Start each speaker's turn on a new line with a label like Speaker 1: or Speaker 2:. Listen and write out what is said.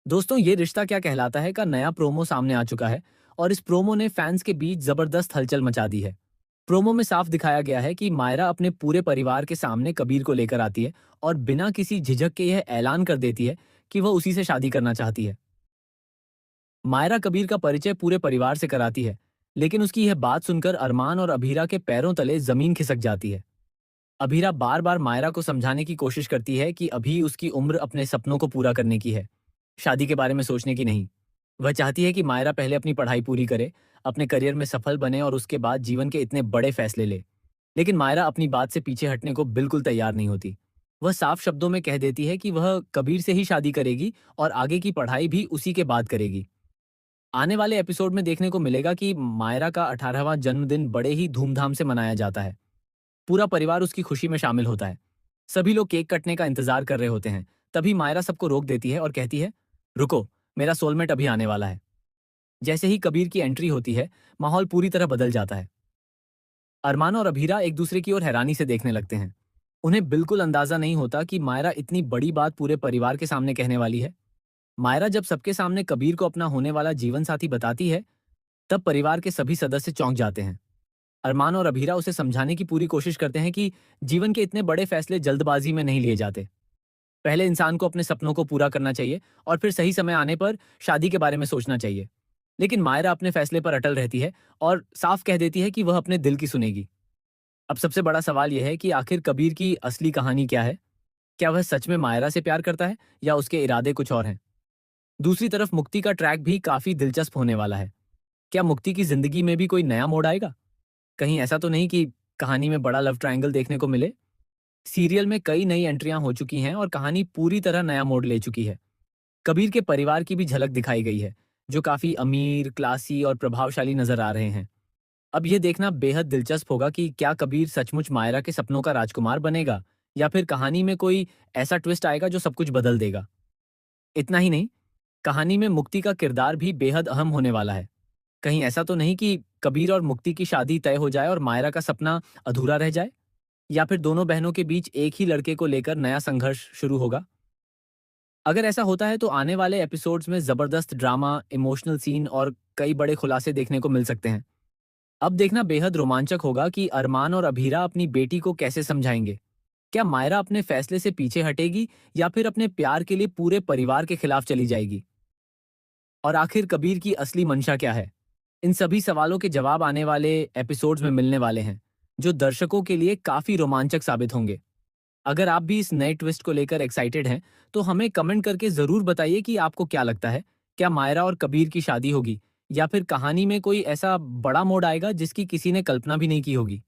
Speaker 1: दोस्तों, ये रिश्ता क्या कहलाता है का नया प्रोमो सामने आ चुका है और इस प्रोमो ने फैंस के बीच जबरदस्त हलचल मचा दी है। प्रोमो में साफ दिखाया गया है कि मायरा अपने पूरे परिवार के सामने कबीर को लेकर आती है और बिना किसी झिझक के यह ऐलान कर देती है कि वह उसी से शादी करना चाहती है। मायरा कबीर का परिचय पूरे परिवार से कराती है, लेकिन उसकी यह बात सुनकर अरमान और अभीरा के पैरों तले जमीन खिसक जाती है। अभीरा बार बार मायरा को समझाने की कोशिश करती है कि अभी उसकी उम्र अपने सपनों को पूरा करने की है, शादी के बारे में सोचने की नहीं। वह चाहती है कि मायरा पहले अपनी पढ़ाई पूरी करे, अपने करियर में सफल बने और उसके बाद जीवन के इतने बड़े फैसले ले। लेकिन मायरा अपनी बात से पीछे हटने को बिल्कुल तैयार नहीं होती। वह साफ शब्दों में कह देती है कि वह कबीर से ही शादी करेगी और आगे की पढ़ाई भी उसी के बाद करेगी। आने वाले एपिसोड में देखने को मिलेगा कि मायरा का 18वां जन्मदिन बड़े ही धूमधाम से मनाया जाता है। पूरा परिवार उसकी खुशी में शामिल होता है। सभी लोग केक कटने का इंतजार कर रहे होते हैं। तभी मायरा सबको रोक देती है और कहती है, रुको, मेरा सोलमेट अभी आने वाला है। जैसे ही कबीर की एंट्री होती है, माहौल पूरी तरह बदल जाता है। अरमान और अभीरा एक दूसरे की ओर हैरानी से देखने लगते हैं। उन्हें बिल्कुल अंदाजा नहीं होता कि मायरा इतनी बड़ी बात पूरे परिवार के सामने कहने वाली है। मायरा जब सबके सामने कबीर को अपना होने वाला जीवन साथी बताती है, तब परिवार के सभी सदस्य चौंक जाते हैं। अरमान और अभीरा उसे समझाने की पूरी कोशिश करते हैं कि जीवन के इतने बड़े फैसले जल्दबाजी में नहीं लिए जाते। पहले इंसान को अपने सपनों को पूरा करना चाहिए और फिर सही समय आने पर शादी के बारे में सोचना चाहिए। लेकिन मायरा अपने फैसले पर अटल रहती है और साफ कह देती है कि वह अपने दिल की सुनेगी। अब सबसे बड़ा सवाल यह है कि आखिर कबीर की असली कहानी क्या है? क्या वह सच में मायरा से प्यार करता है या उसके इरादे कुछ और हैं? दूसरी तरफ मुक्ति का ट्रैक भी काफी दिलचस्प होने वाला है। क्या मुक्ति की जिंदगी में भी कोई नया मोड़ आएगा? कहीं ऐसा तो नहीं कि कहानी में बड़ा लव ट्रायंगल देखने को मिले? सीरियल में कई नई एंट्रियां हो चुकी हैं और कहानी पूरी तरह नया मोड़ ले चुकी है। कबीर के परिवार की भी झलक दिखाई गई है, जो काफी अमीर, क्लासी और प्रभावशाली नजर आ रहे हैं। अब यह देखना बेहद दिलचस्प होगा कि क्या कबीर सचमुच मायरा के सपनों का राजकुमार बनेगा या फिर कहानी में कोई ऐसा ट्विस्ट आएगा जो सब कुछ बदल देगा। इतना ही नहीं, कहानी में मुक्ति का किरदार भी बेहद अहम होने वाला है। कहीं ऐसा तो नहीं कि कबीर और मुक्ति की शादी तय हो जाए और मायरा का सपना अधूरा रह जाए, या फिर दोनों बहनों के बीच एक ही लड़के को लेकर नया संघर्ष शुरू होगा। अगर ऐसा होता है तो आने वाले एपिसोड्स में जबरदस्त ड्रामा, इमोशनल सीन और कई बड़े खुलासे देखने को मिल सकते हैं। अब देखना बेहद रोमांचक होगा कि अरमान और अभीरा अपनी बेटी को कैसे समझाएंगे। क्या मायरा अपने फैसले से पीछे हटेगी या फिर अपने प्यार के लिए पूरे परिवार के खिलाफ चली जाएगी? और आखिर कबीर की असली मंशा क्या है? इन सभी सवालों के जवाब आने वाले एपिसोड्स में मिलने वाले हैं, जो दर्शकों के लिए काफी रोमांचक साबित होंगे। अगर आप भी इस नए ट्विस्ट को लेकर एक्साइटेड हैं, तो हमें कमेंट करके जरूर बताइए कि आपको क्या लगता है। क्या मायरा और कबीर की शादी होगी या फिर कहानी में कोई ऐसा बड़ा मोड़ आएगा जिसकी किसी ने कल्पना भी नहीं की होगी?